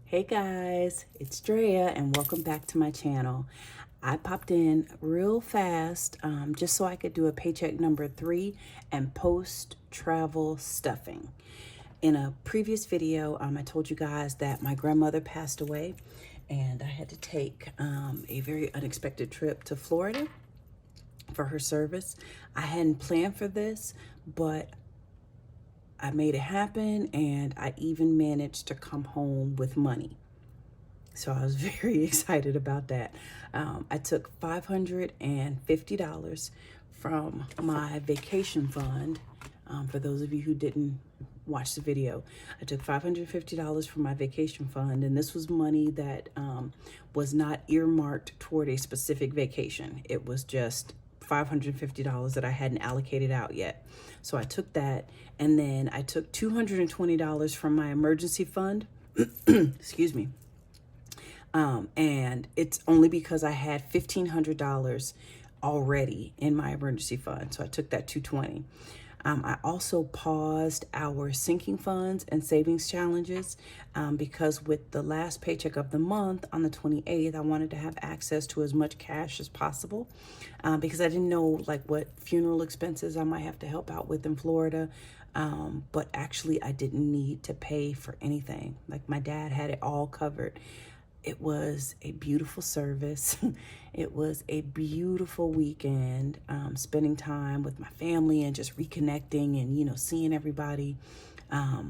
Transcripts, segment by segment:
Hey guys, it's Drea and welcome back to my channel. I popped in real fast just so I could do a paycheck number 3 and post travel stuffing. In a previous video, I told you guys that my grandmother passed away and I had to take a very unexpected trip to Florida for her service. I hadn't planned for this, but I made it happen, and I even managed to come home with money. So I was very excited about that. I took $550 from my vacation fund. For those of you who didn't watch the video, I took $550 from my vacation fund, and this was money that was not earmarked toward a specific vacation. It was just $550 that I hadn't allocated out yet. So I took that, and then I took $220 from my emergency fund. Excuse me. And it's only because I had $1,500 already in my emergency fund. So I took that $220. I also paused our sinking funds and savings challenges because with the last paycheck of the month on the 28th, I wanted to have access to as much cash as possible because I didn't know like what funeral expenses I might have to help out with in Florida. But actually I didn't need to pay for anything. Like my dad had it all covered. It was a beautiful service. It was a beautiful weekend, spending time with my family and just reconnecting and, seeing everybody. I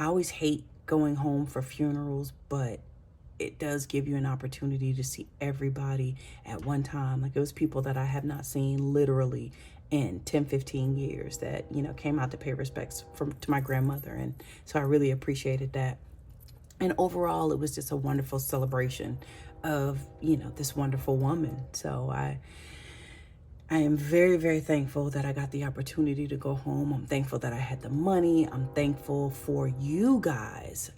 always hate going home for funerals, but it does give you an opportunity to see everybody at one time. Like it was people that I have not seen literally in 10, 15 years that, came out to pay respects to my grandmother. And so I really appreciated that. And overall, it was just a wonderful celebration of, this wonderful woman. So I am very, very thankful that I got the opportunity to go home. I'm thankful that I had the money. I'm thankful for you guys.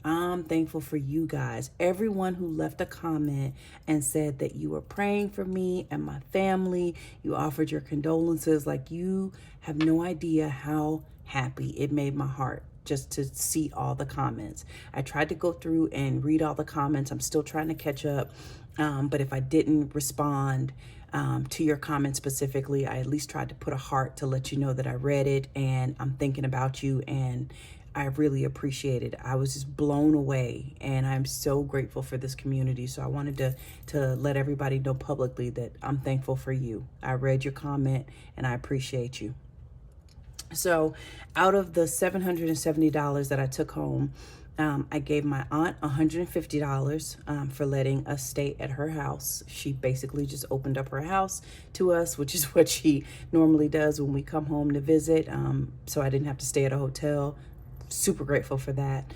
Everyone who left a comment and said that you were praying for me and my family. You offered your condolences. Like, you have no idea how happy it made my heart just to see all the comments. I tried to go through and read all the comments. I'm still trying to catch up. But if I didn't respond to your comment specifically, I at least tried to put a heart to let you know that I read it and I'm thinking about you, and I really appreciate it. I was just blown away, and I'm so grateful for this community. So I wanted to let everybody know publicly that I'm thankful for you. I read your comment and I appreciate you. So out of the $770 that I took home, I gave my aunt $150 for letting us stay at her house. She basically just opened up her house to us, which is what she normally does when we come home to visit. So I didn't have to stay at a hotel. Super grateful for that.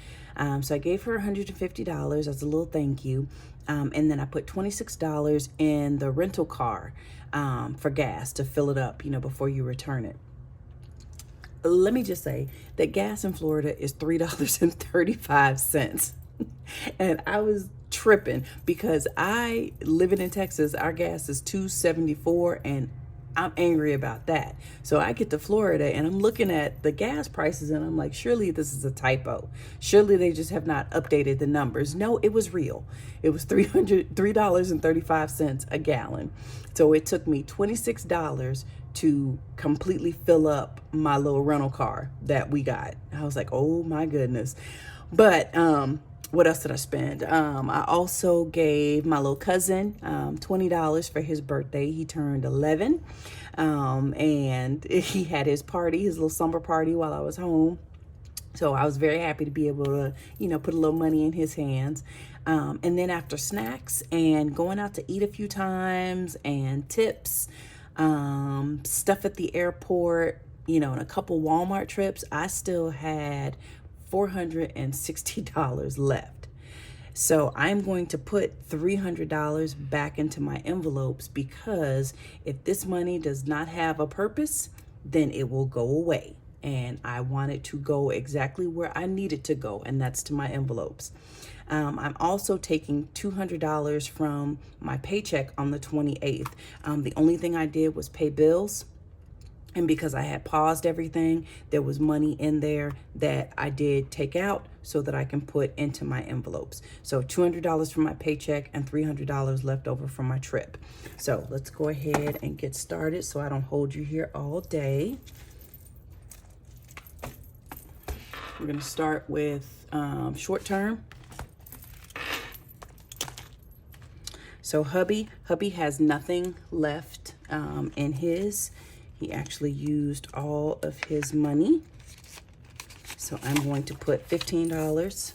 So I gave her $150 as a little thank you. And then I put $26 in the rental car for gas to fill it up, before you return it. Let me just say that gas in Florida is $3.35. And I was tripping because living in Texas, our gas is $2.74, and I'm angry about that. So I get to Florida and I'm looking at the gas prices and I'm like, surely this is a typo. Surely they just have not updated the numbers. No, it was real. It was $3.35 a gallon. So it took me $26 to completely fill up my little rental car that we got. I was like, oh my goodness. But what else did I spend? I also gave my little cousin $20 for his birthday. He turned 11, and he had his party, his little summer party, while I was home. So I was very happy to be able to, put a little money in his hands. And then after snacks and going out to eat a few times and tips, stuff at the airport, and a couple Walmart trips, I still had $460 left. So I'm going to put $300 back into my envelopes, because if this money does not have a purpose, then it will go away. And I want it to go exactly where I need it to go, and that's to my envelopes. I'm also taking $200 from my paycheck on the 28th. The only thing I did was pay bills. And because I had paused everything, there was money in there that I did take out so that I can put into my envelopes. So $200 from my paycheck and $300 left over from my trip. So let's go ahead and get started so I don't hold you here all day. We're gonna start with short term. So hubby has nothing left in his. He actually used all of his money. So I'm going to put $15.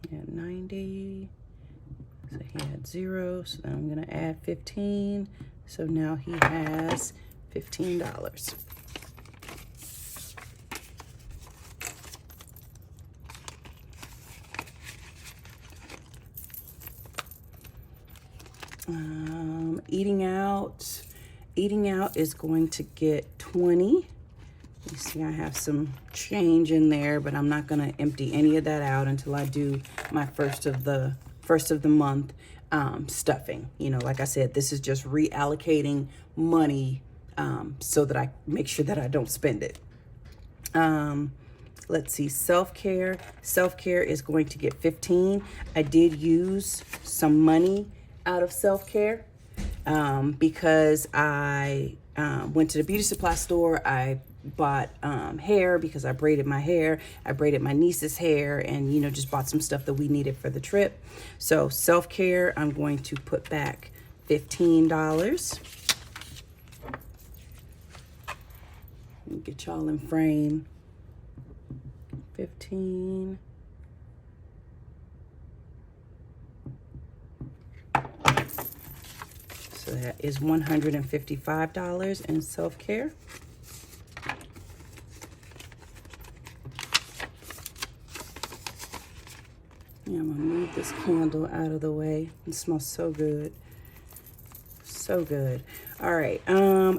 He had 90. So he had 0. So then I'm going to add 15. So now he has $15. Eating out is going to get 20. You see I have some change in there, but I'm not going to empty any of that out until I do my first of the month stuffing. You know, like I said, this is just reallocating money so that I make sure that I don't spend it. Let's see, self-care. Self-care is going to get 15. I did use some money out of self-care because I went to the beauty supply store. I bought hair because I braided my hair. I braided my niece's hair and, you know, just bought some stuff that we needed for the trip. So self-care, I'm going to put back $15. Let me get y'all in frame. 15. So that is $155 in self-care. Yeah, I'm gonna move this candle out of the way. It smells so good. So good. All right,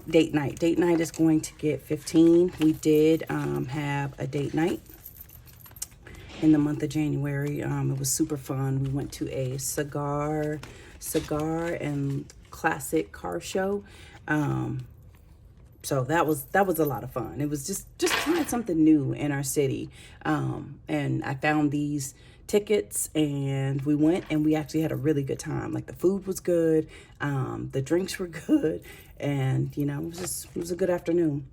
date night. Date night is going to get 15. We did have a date night in the month of January. It was super fun. We went to a cigar and classic car show. So that was a lot of fun. It was just trying something new in our city. And I found these tickets and we went and we actually had a really good time. Like the food was good, the drinks were good, and you know, it was a good afternoon.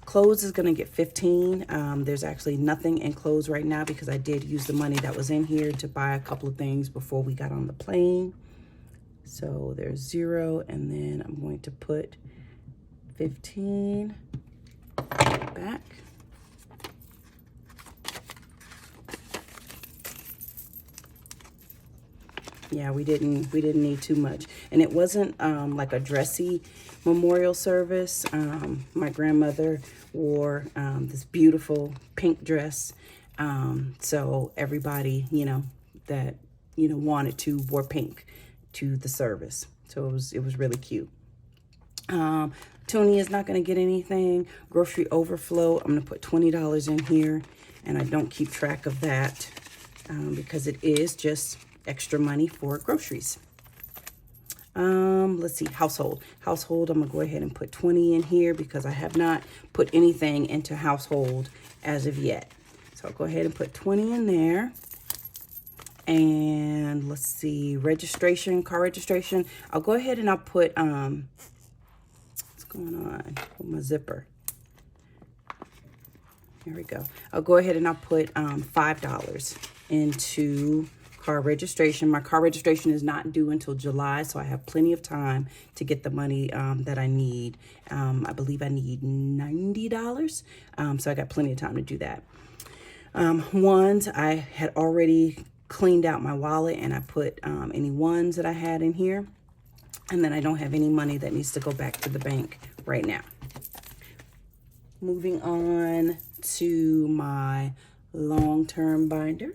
Clothes is gonna get 15. There's actually nothing in clothes right now because I did use the money that was in here to buy a couple of things before we got on the plane. So there's 0, and then I'm going to put 15 back. Yeah, we didn't need too much, and it wasn't like a dressy memorial service. My grandmother wore this beautiful pink dress, so everybody, you know, that wanted to wore pink to the service. So it was really cute. Tony is not going to get anything. Grocery overflow, I'm going to put $20 in here, and I don't keep track of that because it is just extra money for groceries. Let's see, household. I'm gonna go ahead and put 20 in here because I have not put anything into household as of yet. So I'll go ahead and put 20 in there. And let's see, registration, car registration. I'll go ahead and I'll put, what's going on with my zipper? Here we go. I'll go ahead and I'll put $5 into car registration. My car registration is not due until July, so I have plenty of time to get the money that I need. I believe I need $90, so I got plenty of time to do that. Ones, I had already cleaned out my wallet and I put any ones that I had in here, and then I don't have any money that needs to go back to the bank right now. Moving on to my long-term binder.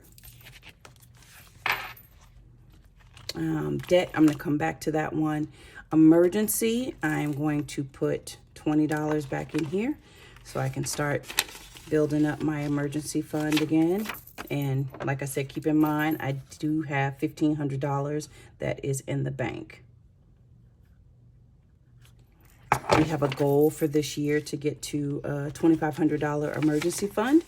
Debt, I'm going to come back to that one. Emergency, I'm going to put $20 back in here so I can start building up my emergency fund again. And like I said, keep in mind, I do have $1,500 that is in the bank. We have a goal for this year to get to a $2,500 emergency fund.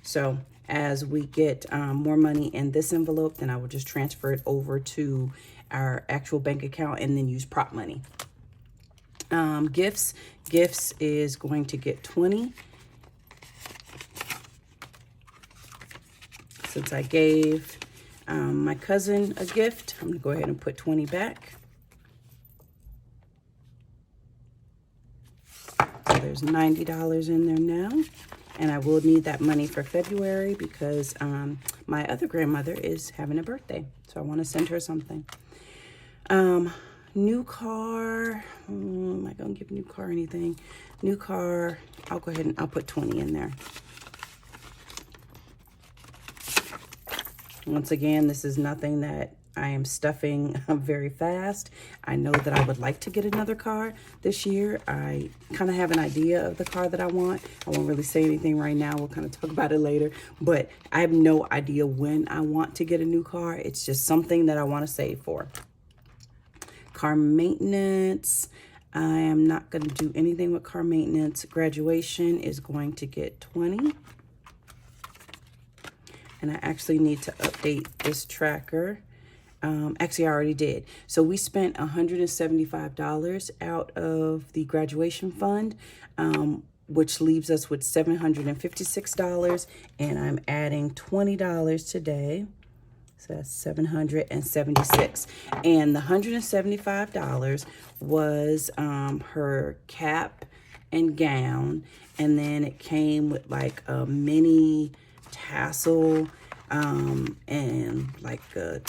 So as we get more money in this envelope, then I will just transfer it over to our actual bank account and then use prop money. Gifts is going to get 20. Since I gave my cousin a gift, I'm gonna go ahead and put 20 back. So there's $90 in there now. And I will need that money for February because my other grandmother is having a birthday. So I want to send her something. New car. Am I going to give new car anything? New car. I'll go ahead and I'll put 20 in there. Once again, this is nothing that I am stuffing very fast. I know that I would like to get another car this year. I kind of have an idea of the car that I want. I won't really say anything right now. We'll kind of talk about it later. But I have no idea when I want to get a new car. It's just something that I want to save for. Car maintenance. I am not going to do anything with car maintenance. Graduation is going to get 20. And I actually need to update this tracker. Actually, I already did. So we spent $175 out of the graduation fund, which leaves us with $756. And I'm adding $20 today. So that's $776. And the $175 was her cap and gown. And then it came with like a mini tassel and like a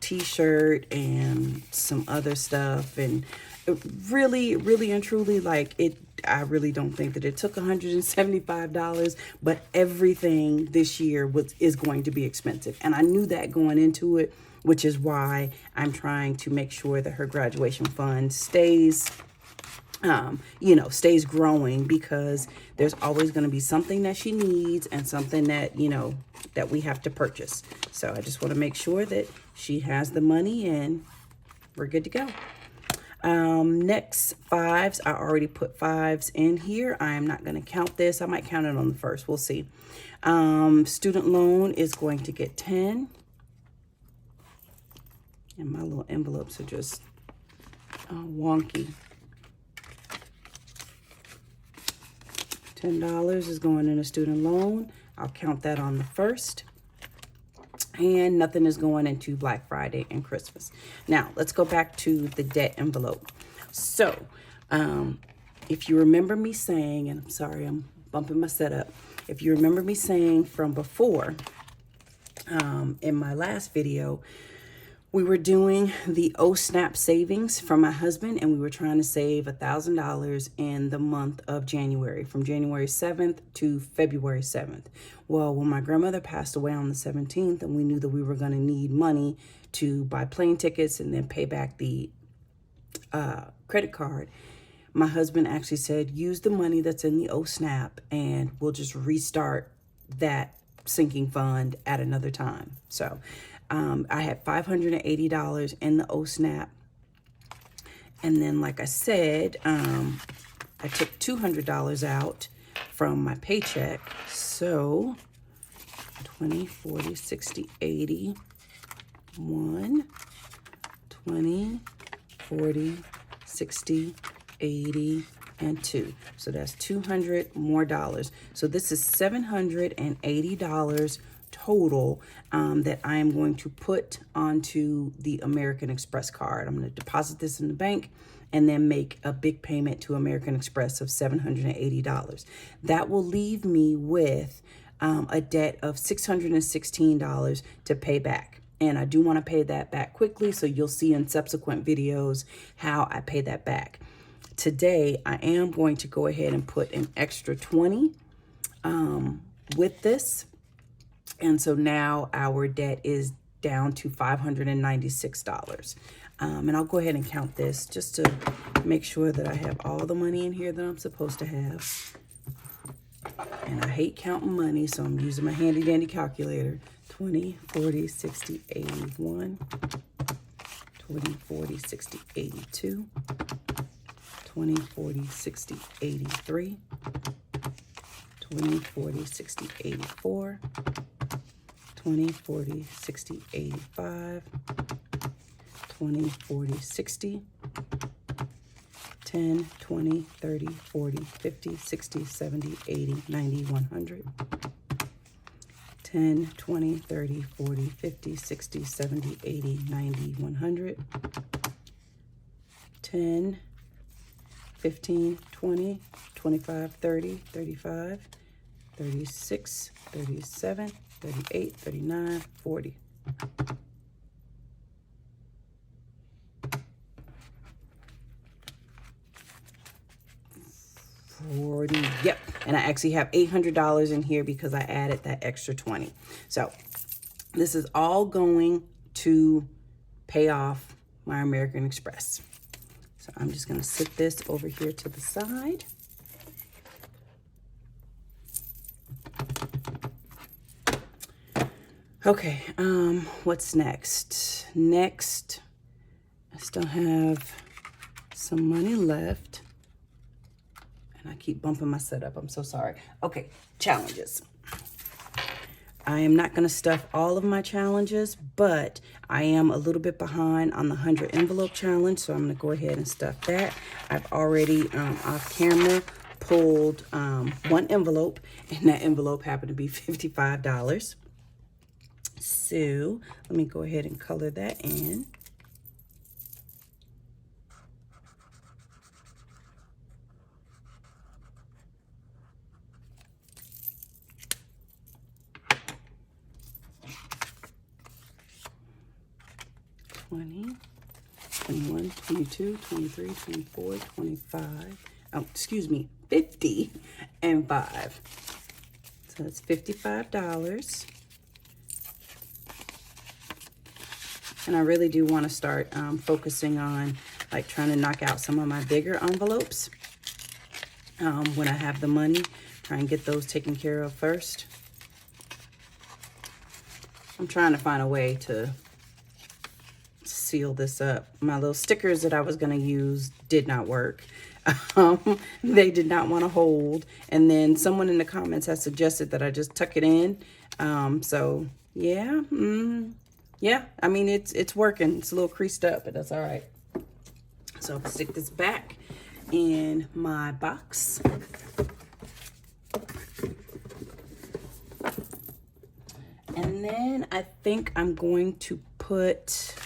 t-shirt and some other stuff. And it really and truly, like, it, I really don't think that it took $175, but everything this year is going to be expensive. And I knew that going into it, which is why I'm trying to make sure that her graduation fund stays, you know, stays growing, because there's always going to be something that she needs and something that, you know, that we have to purchase. So I just want to make sure that she has the money and we're good to go. Next, fives. I already put fives in here. I am not going to count this. I might count it on the first. We'll see. Student loan is going to get 10. And my little envelopes are just wonky. $10 is going in a student loan. I'll count that on the first. And nothing is going into Black Friday and Christmas. Now, let's go back to the debt envelope. So, if you remember me saying, and I'm sorry, I'm bumping my setup. If you remember me saying from before, in my last video, we were doing the snap savings from my husband, and we were trying to save $1,000 in the month of January, from January 7th to February 7th. Well, when my grandmother passed away on the 17th, and we knew that we were going to need money to buy plane tickets and then pay back the credit card, my husband actually said, use the money that's in the snap, and we'll just restart that sinking fund at another time. So I had $580 in the snap. And then, like I said, I took $200 out from my paycheck. So 20, 40, 60, 80, 1, 20, 40, 60, 80, and 2. So that's $200 more dollars. So this is $780 total that I am going to put onto the American Express card. I'm going to deposit this in the bank and then make a big payment to American Express of $780. That will leave me with a debt of $616 to pay back. And I do want to pay that back quickly, so you'll see in subsequent videos how I pay that back. Today, I am going to go ahead and put an extra 20 with this. And so now our debt is down to $596. And I'll go ahead and count this just to make sure that I have all the money in here that I'm supposed to have. And I hate counting money, so I'm using my handy dandy calculator 20, 40, 60, 81, 20, 40, 60, 82, 20, 40, 60, 83, 20, 40, 60, 84, 20, 40, 60, 85, 20, 40, 60, 10, 20, 30, 40, 50, 60, 70, 80, 90, 100. 10, 20, 30, 40, 50, 60, 70, 80, 90, 100. 10, 15, 20, 25, 30, 35, 36, 37, 38, 39, 40. Yep, and I actually have $800 in here because I added that extra 20. So this is all going to pay off my American Express. So I'm just gonna sit this over here to the side. Okay, what's next? Next, I still have some money left. And I keep bumping my setup. I'm so sorry. Okay, challenges. I am not going to stuff all of my challenges, but I am a little bit behind on the 100 envelope challenge, so I'm going to go ahead and stuff that. I've already, off camera, pulled one envelope, and that envelope happened to be $55. So let me go ahead and color that in. $20, $21, $22, $23, $24, $25. Oh, excuse me, $50 and $5. So that's $55. And I really do want to start focusing on like trying to knock out some of my bigger envelopes when I have the money. Try and get those taken care of first. I'm trying to find a way to seal this up. My little stickers that I was going to use did not work. They did not want to hold. And then someone in the comments has suggested that I just tuck it in. So yeah, yeah, I mean, it's working. It's a little creased up, but that's all right. So I'll stick this back in my box. And then I think I'm going to put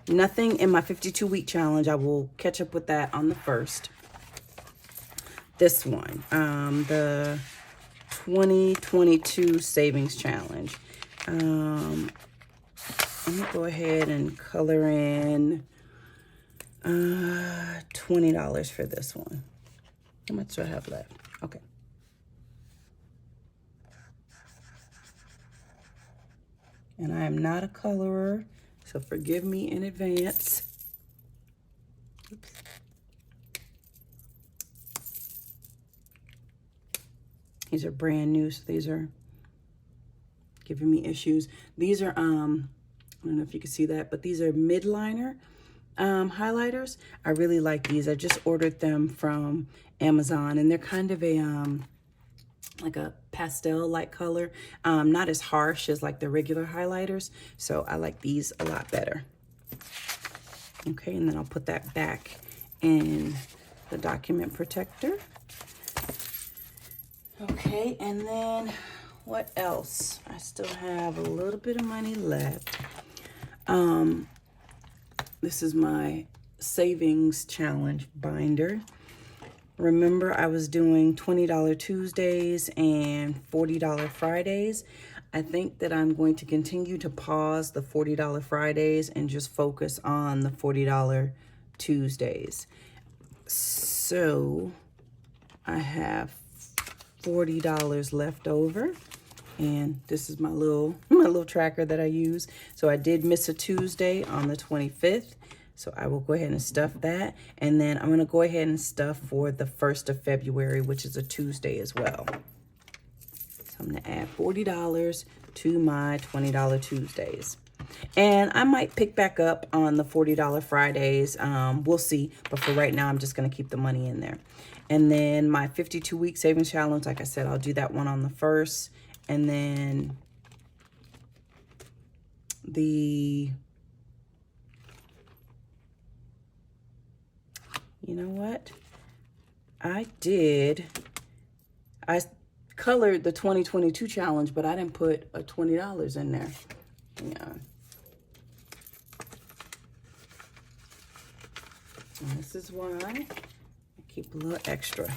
nothing in my 52-week challenge. I will catch up with that on the 1st. This one, the 2022 savings challenge. Let me go ahead and color in $20 for this one. How much do I have left? Okay. And I am not a colorer, so forgive me in advance. Oops. These are brand new, so these are giving me issues. These are, I don't know if you can see that, but these are midliner highlighters. I really like these. I just ordered them from Amazon, and they're kind of a, like a pastel-like color, not as harsh as like the regular highlighters. So I like these a lot better. Okay, and then I'll put that back in the document protector. Okay, and then what else? I still have a little bit of money left. This is my savings challenge binder. Remember, I was doing $20 Tuesdays and $40 Fridays. I think that I'm going to continue to pause the $40 Fridays and just focus on the $40 Tuesdays. So I have $40 left over, and this is my little tracker that I use. So I did miss a Tuesday on the 25th. So I will go ahead and stuff that. And then I'm going to go ahead and stuff for the 1st of February, which is a Tuesday as well. So I'm going to add $40 to my $20 Tuesdays. And I might pick back up on the $40 Fridays. We'll see. But for right now, I'm just going to keep the money in there. And then my 52-week savings challenge, like I said, I'll do that one on the 1st. And then you know what? I colored the 2022 challenge, but I didn't put a $20 in there. Yeah. And this is why I keep a little extra.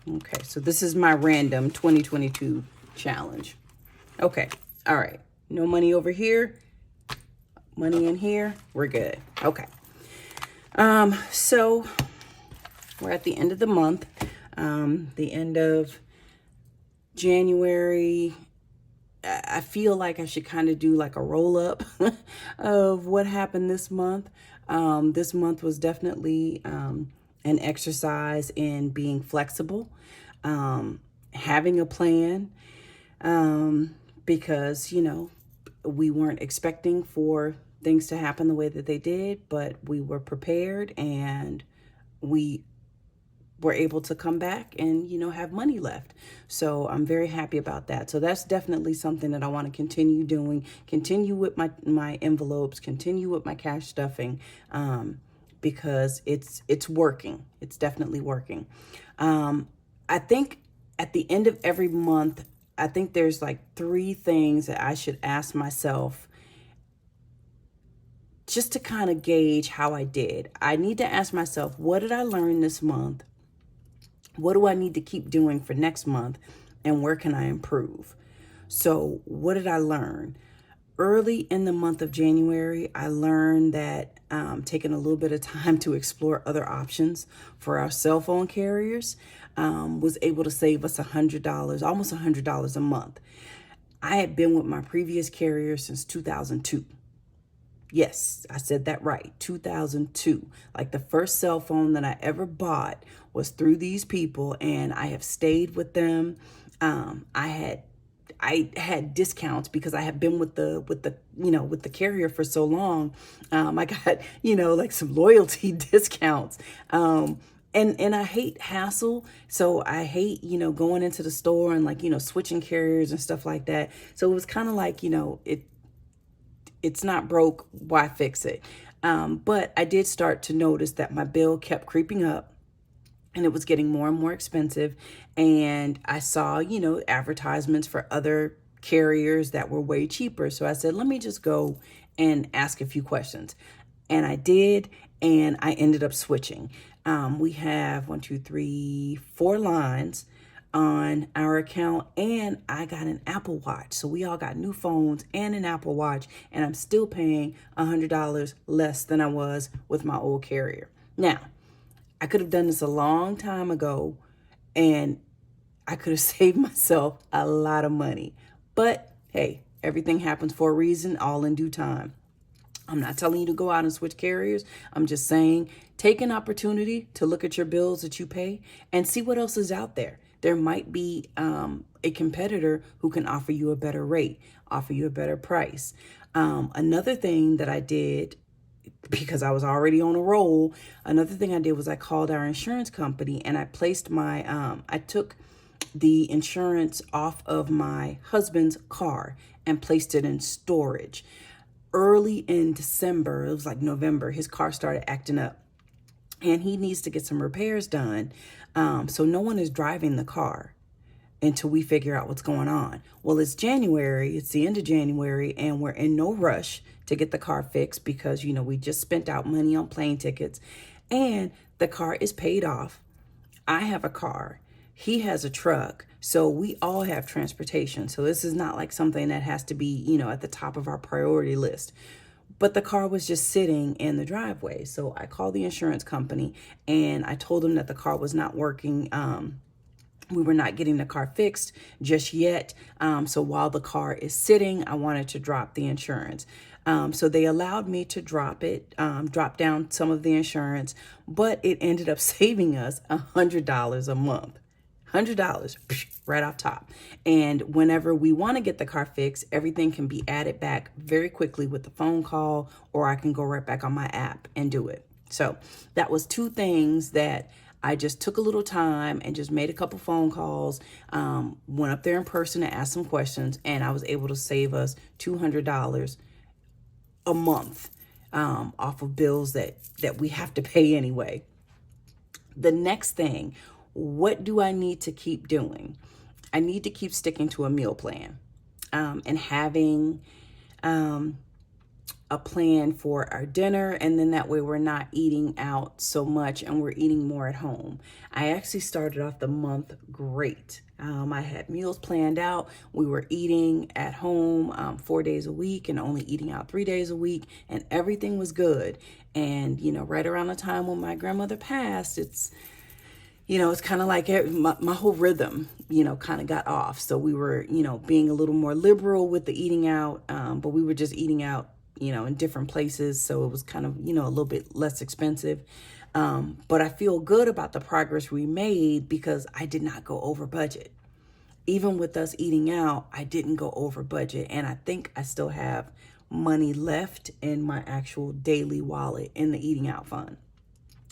Okay, so this is my random 2022 challenge. Okay, all right. No money over here. Money in here. We're good. Okay. So we're at the end of the month. The end of January. I feel like I should kind of do like a roll up of what happened this month. This month was definitely an exercise in being flexible, having a plan, because, you know, we weren't expecting for things to happen the way that they did, but we were prepared and we were able to come back and, you know, have money left. So I'm very happy about that. So that's definitely something that I want to continue doing, continue with my envelopes, continue with my cash stuffing, because it's working. It's definitely working. I think at the end of every month, I think there's like 3 things that I should ask myself just to kind of gauge how I did. I need to ask myself, what did I learn this month? What do I need to keep doing for next month? And where can I improve? So what did I learn? Early in the month of January, I learned that taking a little bit of time to explore other options for our cell phone carriers was able to save us $100, almost $100 a month. I had been with my previous carrier since 2002. Yes, I said that right. 2002. Like the first cell phone that I ever bought was through these people, and I have stayed with them. I had discounts because I had been with the carrier for so long. I got, like some loyalty discounts. And I hate hassle. So I hate, going into the store and like, switching carriers and stuff like that. So it was kind of like, it's not broke, why fix it? But I did start to notice that my bill kept creeping up and it was getting more and more expensive. And I saw, advertisements for other carriers that were way cheaper. So I said, let me just go and ask a few questions. And I did, and I ended up switching. We have 4 lines on our account, and I got an Apple Watch. So we all got new phones and an Apple Watch, and I'm still paying $100 less than I was with my old carrier. Now, I could have done this a long time ago, and I could have saved myself a lot of money. But hey, everything happens for a reason, all in due time. I'm not telling you to go out and switch carriers. I'm just saying, take an opportunity to look at your bills that you pay and see what else is out there. There might be a competitor who can offer you a better rate, offer you a better price. Another thing that I did, because I was already on a roll, another thing I did was I called our insurance company and I placed I took the insurance off of my husband's car and placed it in storage. Early in December, it was like November, his car started acting up and he needs to get some repairs done. So no one is driving the car until we figure out what's going on. Well, it's January, it's the end of January, and we're in no rush to get the car fixed because, we just spent out money on plane tickets and the car is paid off. I have a car. He has a truck. So we all have transportation. So this is not like something that has to be, at the top of our priority list. But the car was just sitting in the driveway. So I called the insurance company and I told them that the car was not working. We were not getting the car fixed just yet. So while the car is sitting, I wanted to drop the insurance. So they allowed me to drop down some of the insurance, but it ended up saving us $100 a month. $100 right off top. And whenever we want to get the car fixed, everything can be added back very quickly with the phone call, or I can go right back on my app and do it. So that was 2 things that I just took a little time and just made a couple phone calls, went up there in person and asked some questions, and I was able to save us $200 a month off of bills that we have to pay anyway. The next thing, what do I need to keep doing? I need to keep sticking to a meal plan and having a plan for our dinner, and then that way we're not eating out so much and we're eating more at home. I actually started off the month great. I had meals planned out. We were eating at home 4 days a week and only eating out 3 days a week, and everything was good. And, right around the time when my grandmother passed, it's kind of like my whole rhythm, kind of got off. So we were, being a little more liberal with the eating out, but we were just eating out in different places. So it was kind of, a little bit less expensive. But I feel good about the progress we made because I did not go over budget. Even with us eating out, I didn't go over budget. And I think I still have money left in my actual daily wallet in the eating out fund.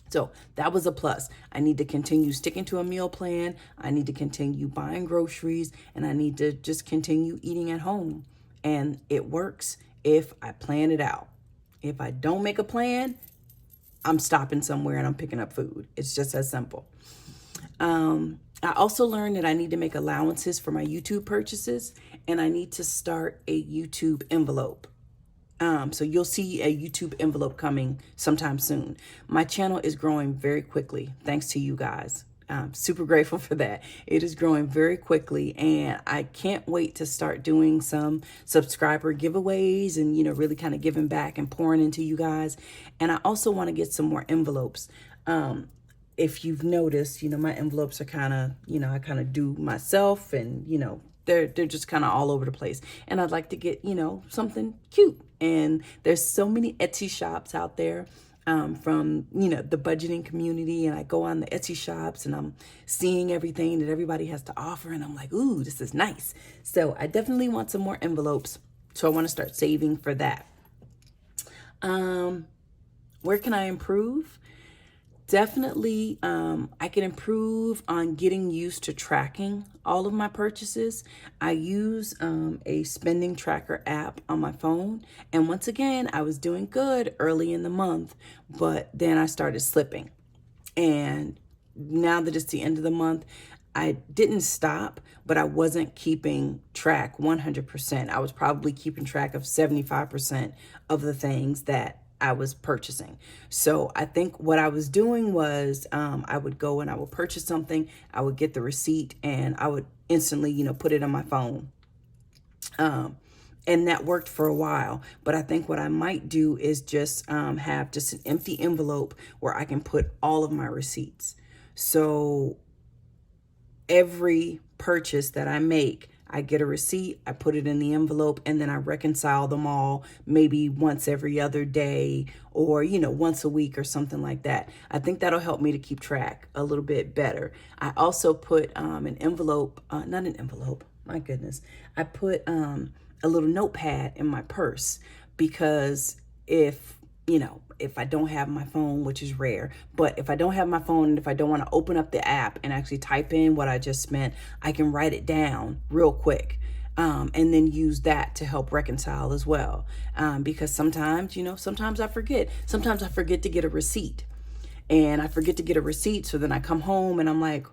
So that was a plus. I need to continue sticking to a meal plan. I need to continue buying groceries, and I need to just continue eating at home. And it works if I plan it out. If I don't make a plan, I'm stopping somewhere and I'm picking up food. It's just as simple. I also learned that I need to make allowances for my YouTube purchases, and I need to start a YouTube envelope. So you'll see a YouTube envelope coming sometime soon. My channel is growing very quickly, thanks to you guys. I'm super grateful for that. It is growing very quickly, and I can't wait to start doing some subscriber giveaways and, really kind of giving back and pouring into you guys. And I also want to get some more envelopes. If you've noticed, my envelopes are kind of, I kind of do myself, and, they're just kind of all over the place. And I'd like to get, something cute. And there's so many Etsy shops out there from, the budgeting community. And I go on the Etsy shops and I'm seeing everything that everybody has to offer. And I'm like, ooh, this is nice. So I definitely want some more envelopes. So I want to start saving for that. Where can I improve? Definitely, I can improve on getting used to tracking all of my purchases. I use a spending tracker app on my phone. And once again, I was doing good early in the month, but then I started slipping. And now that it's the end of the month, I didn't stop, but I wasn't keeping track 100%. I was probably keeping track of 75% of the things that I was purchasing. So I think what I was doing was I would go and I would purchase something, I would get the receipt, and I would instantly, put it on my phone. And that worked for a while. But I think what I might do is just have just an empty envelope where I can put all of my receipts. So every purchase that I make, I get a receipt, I put it in the envelope, and then I reconcile them all maybe once every other day, or, once a week or something like that. I think that'll help me to keep track a little bit better. I also put an envelope, not an envelope, my goodness. I put a little notepad in my purse because if I don't have my phone, which is rare, but if I don't have my phone and if I don't want to open up the app and actually type in what I just spent, I can write it down real quick and then use that to help reconcile as well. Because sometimes, sometimes I forget. Sometimes I forget to get a receipt, and I forget to get a receipt. So then I come home and I'm like,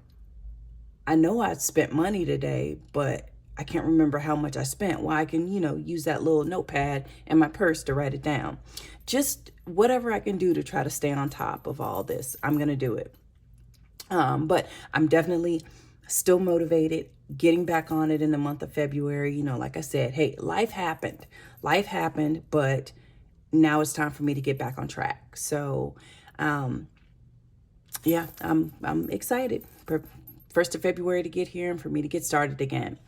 I know I spent money today, but I can't remember how much I spent. Well, I can, use that little notepad in my purse to write it down. Just whatever I can do to try to stay on top of all this, I'm going to do it. But I'm definitely still motivated, getting back on it in the month of February. Like I said, hey, life happened, but now it's time for me to get back on track. So, yeah, I'm excited for 1st of February to get here and for me to get started again.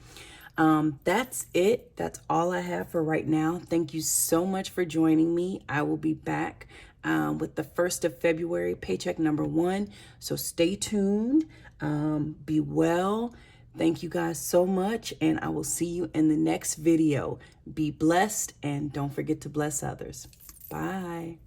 That's it. That's all I have for right now. Thank you so much for joining me. I will be back with the 1st of February, paycheck number 1. So stay tuned. Be well. Thank you guys so much, and I will see you in the next video. Be blessed, and don't forget to bless others. Bye.